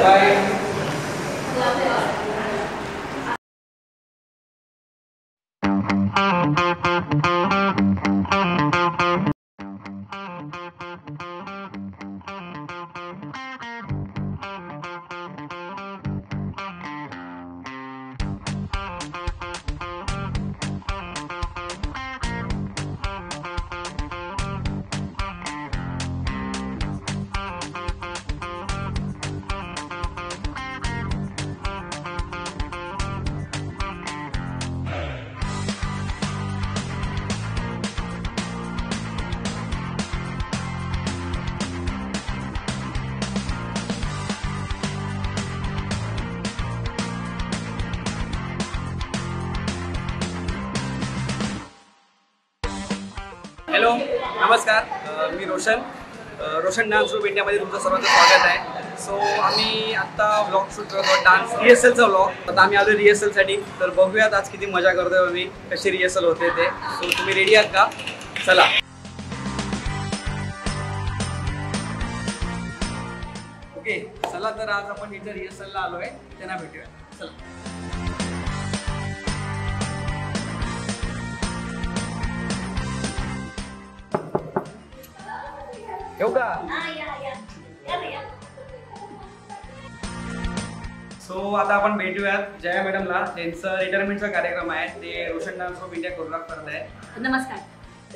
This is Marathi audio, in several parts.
बाय. हॅलो नमस्कार, मी रोशन डान्स ग्रुप इंडियामध्ये तुमचं सर्वांचं स्वागत आहे. सो आम्ही आत्ता व्लॉग शूट करतो, डान्स रिहर्सलचा व्लॉग. आता आम्ही आलो रिहर्सलसाठी, तर बघूयात आज किती मजा करतोय आम्ही, कशी रिहर्सल होते ते. सो तुम्ही रेडी आहात का? चला. ओके चला, तर आज आपण इथं रिहर्सलला आलो आहे, त्यांना भेटूया. चला. सो आता आपण भेटूयात जया मॅडमला. त्यांचं रिटायरमेंटचा कार्यक्रम आहे, ते Roshan dance group India Kolhapur करत आहे. नमस्कार,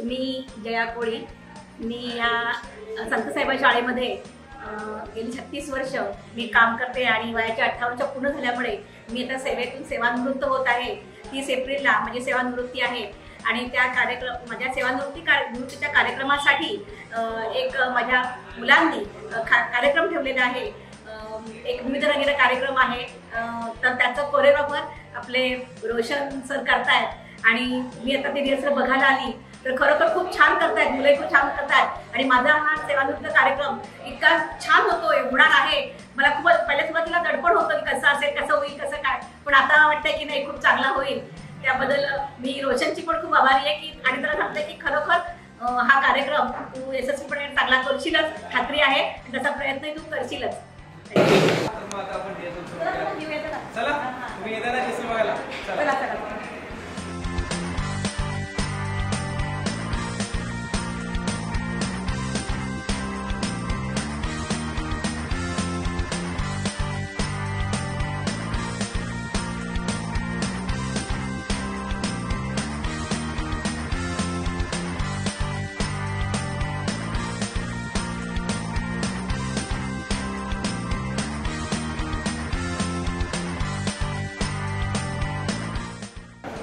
मी जया कोळी. मी या संतसाहेब शाळेमध्ये गेली 36 वर्ष मी काम करते आणि वयाच्या 58 पूर्ण झाल्यामुळे मी आता सेवेतून सेवानिवृत्त होत आहे. 30 एप्रिलला माझी सेवानिवृत्ती आहे आणि त्या माझ्या सेवानिवृत्तीच्या कार्यक्रमासाठी एक माझ्या मुलांनी कार्यक्रम ठेवलेला आहे. एक विविध रंगीचा कार्यक्रम आहे, तर त्याचं कोरिओग्राफर आपले रोशन सर करतायत आणि मी आता ते रिहर्सल बघायला आली, तर खरोखर खूप छान करतायत, मुलं खूप छान करतायत आणि माझा हा सेवानिवृत्त कार्यक्रम इतका छान होतोय, होणार आहे. मला खूप पहिल्या सुरुवातीला दडपण होतं की कसं असेल, कसं होईल, कसं काय, पण आता वाटतंय की नाही खूप चांगला होईल. त्याबद्दल मी रोशनची पण खूप आभारी आहे की, आणि त्याला सांगते की खरोखर हा कार्यक्रम तू यशस्वीपणे चांगला करशीलच, खात्री आहे, तसा प्रयत्न तू करशीलच.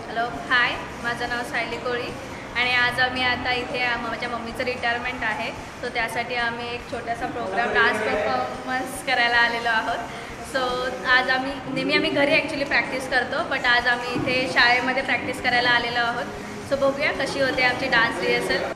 हॅलो हाय, माझं नाव सायली कोळी आणि आज आम्ही आता इथे माझ्या मम्मीचं रिटायरमेंट आहे, तो त्यासाठी आम्ही एक छोटासा प्रोग्राम डान्स परफॉर्मन्स करायला आलेलो आहोत. सो आज नेहमी आम्ही घरी ॲक्च्युली प्रॅक्टिस करतो, बट आज आम्ही इथे शाळेमध्ये प्रॅक्टिस करायला आलेलो आहोत. सो बघूया कशी होते आमची डान्स रिहर्सल.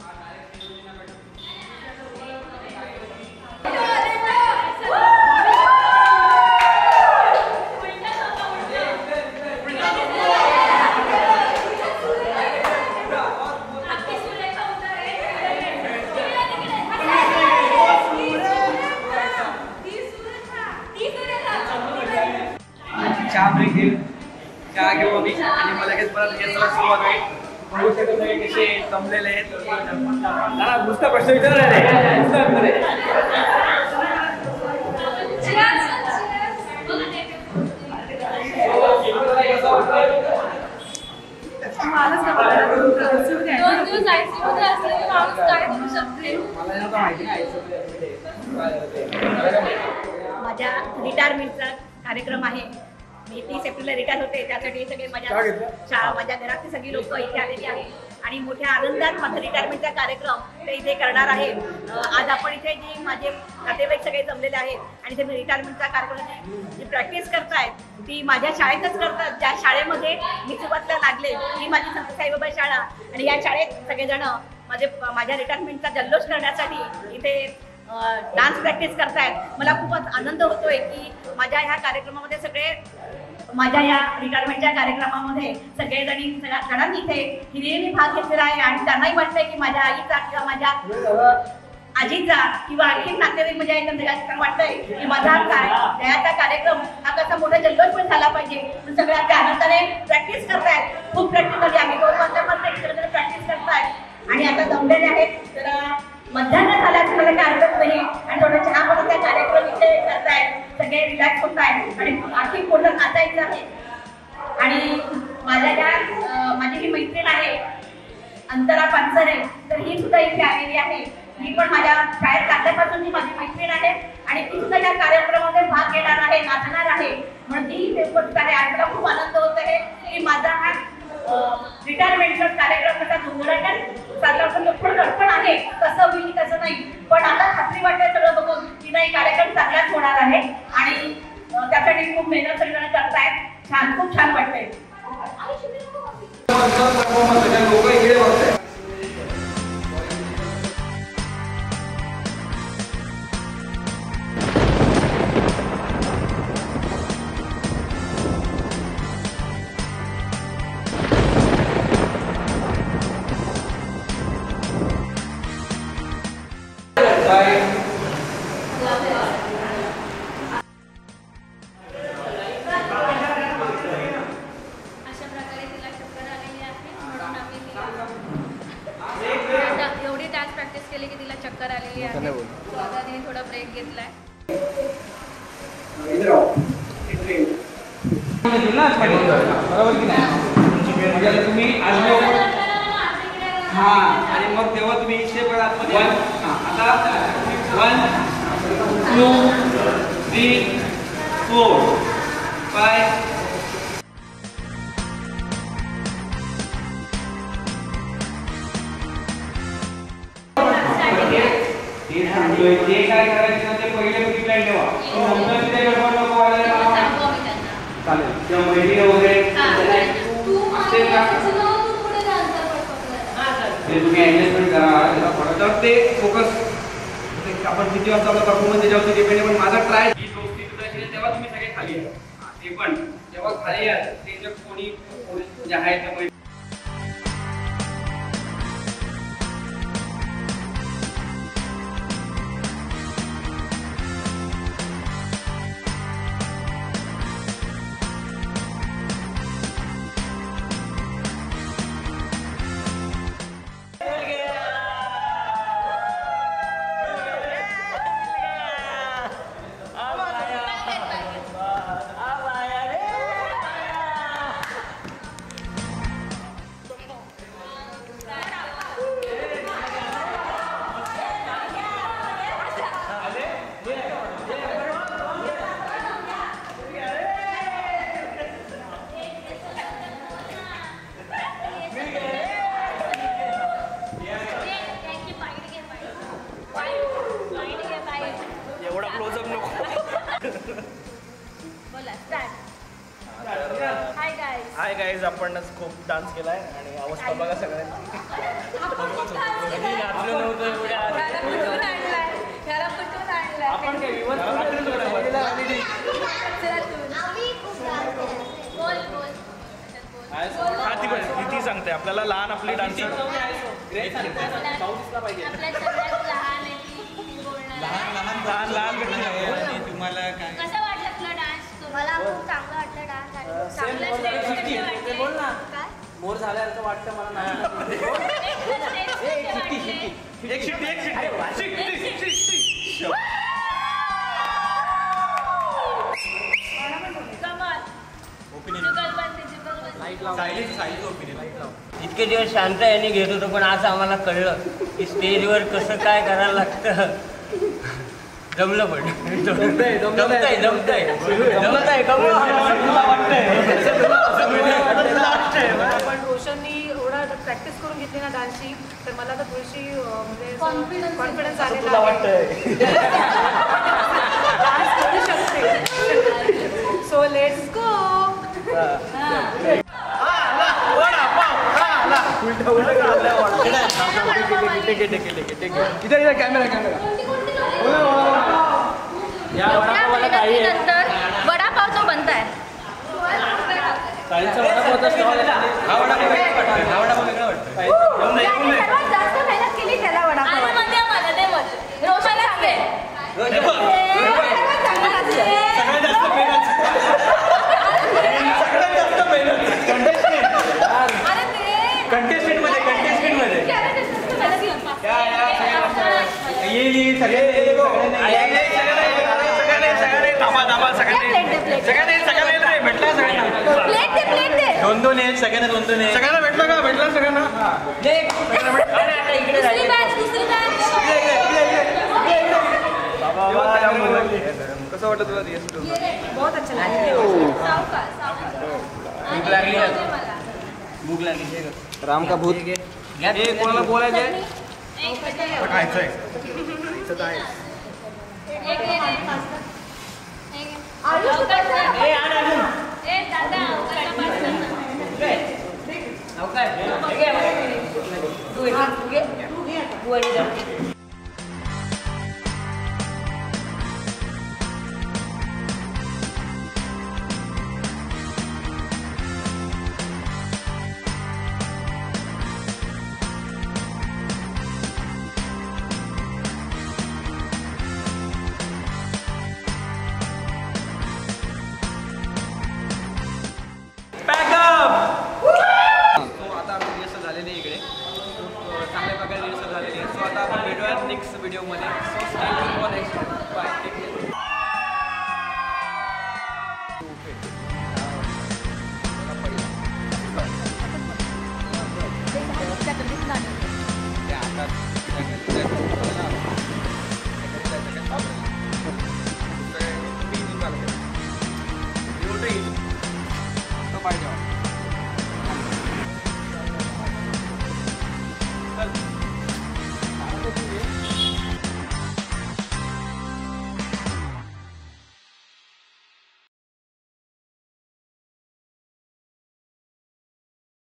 चहा ब्रेक घेऊ, चहा घेऊ आम्ही आणि मला लगेच परत रिहर्सलला सुरुवात होईल. बघू शकत नाही कसे जमलेले आहेत. नुसता प्रश्न विचारणार आहे, नुसता उत्तर आहे. माझ्या रिटायरमेंटचा कार्यक्रम आहे. मी 30 एप्रिलला रिटायर होते, त्यासाठी सगळे माझ्या घरातली सगळी लोक इथे आलेली आहेत आणि मोठ्या आनंदात माझा रिटायरमेंटचा कार्यक्रम ते इथे करणार आहे. आज आपण इथे जी माझे नातेवाईक सगळे जमलेले आहेत आणि ते रिटायरमेंटचा कार्यक्रम जी प्रॅक्टिस करतायत ती माझ्या शाळेतच करतात, ज्या शाळेमध्ये मी सुरुवातीला लागले ही माझी संत साईबाबा शाळा. आणि या शाळेत सगळेजण माझ्या रिटायरमेंटचा जल्लोष करण्यासाठी इथे डान्स प्रॅक्टिस करतायत. मला खूपच आनंद होतोय की माझ्या ह्या कार्यक्रमामध्ये माझ्या या रिटायरमेंटच्या कार्यक्रमामध्ये सगळ्यांनी इथे हिरिरीने भाग घेतलेला आहे आणि त्यांनाही वाटतंय की माझ्या आईचा किंवा माझ्या आजीचा किंवा आणखी नातेवाईक म्हणजे एकदम वाटतंय की माझा जयाचा कार्यक्रम हा कसा मोठा जल्लोष पण झाला पाहिजे. सगळ्या त्या आनंदाने प्रॅक्टिस करतायत. खूप प्रॅक्टिस झाली. आम्ही 2 वाजल्यापासून प्रॅक्टिस करतायत आणि आता जमलेले आहेत. तर मध्यान्ह झाल्याचं मला काय हरकत नाही आणि थोडं चहा पण त्या कार्यक्रम इथे करतायत. सगळे रिलॅक्स होत आहेत आणि आणखी मोठं नाचायचं आहे. आणि माझी ही मैत्रीण आहे अंतरा पानसरे, तर ही सुद्धा इथे आलेली आहे. ही पण माझ्या शाळेत काढल्यापासून माझी मैत्रीण आहे आणि ती सुद्धा या कार्यक्रमामध्ये भाग घेणार आहे, नाचणार आहे. म्हणून ती उपस्थित आहे. आणि मला खूप आनंद होत आहे की माझा हा रिटायरमेंटचा कार्यक्रम कसा धुमधडाक्यात साजरा करून थोडं दडपण आहे, कसं होईल कसं नाही, पण आता खात्री वाटते सगळं बघून की नाही कार्यक्रम चांगलाच होणार आहे आणि त्यासाठी खूप मेहनत सगळेजण करतायत. छान, खूप छान वाटतंय. चक्कर आलेली आहे. आता तिने थोडा ब्रेक घेतलाय. तुम्ही हा आणि मग तेव्हा तुम्ही इथे पण आतमध्ये आता 1 2 3 4 5 ते काय करायचं ते पहिले तुम्ही प्लॅन ठेवा. नंतर तिथे गडबड नको व्हायला चालेल. किंवा मैत्री वगैरे असेल का ते तुम्ही ऍडजस्टमेंट करा. तर ते फोकस आपण किती वाजता आपला परफॉर्मन्स त्याच्यावरती डिपेंड आहे. पण माझा ट्राय ही दोस्ती तुझ्याशी तेव्हा तुम्ही सगळे खाली या. ते पण जेव्हा खाली या ते जे कोणी जे आहेत त्यामुळे हाय गाईज, आपण खूप डान्स केलाय आणि अवस्था बघा सगळ्यांची. आपण काय किती सांगते आपल्याला लहान आपली डान्सर लहान तुम्हाला काय कसं वाटलं डान्स? मला खूप चांगलं वाटलं डान्स. बोल ना बोर झाल्यासारखं वाटतं मला. इतके दिवस शांत यांनी घेत होतो, पण आज आम्हाला कळलं की स्टेजवर कसं काय करायला लागतं. जमलं पण जमतंय पण रोशननी एवढा प्रॅक्टिस करून घेतली ना डान्सची, तर मला तर थोडीशी म्हणजे कॉन्फिडन्स आलेला आहे. डान्स करू शकते. So let's go. नंतर वडापाव जो बनताय सर्वात जास्त मेहनत केली त्याला वडापाव. कंटेस्टेंट मध्ये दोन आहेत सगळ्यांना सगळ्यांना भेटलं का सगळ्यांना कसं वाटत तुला बहुत अच्छा लगा भूक लागली राम का भूत कोणाला बोलायचंय खायचंय चांगल्या प्रकारे रिहर्सल झालेली आहे. सो आता आपण भेटूया नेक्स्ट व्हिडिओमध्ये. So stay tune for next. Bye. Take care. पाहिजे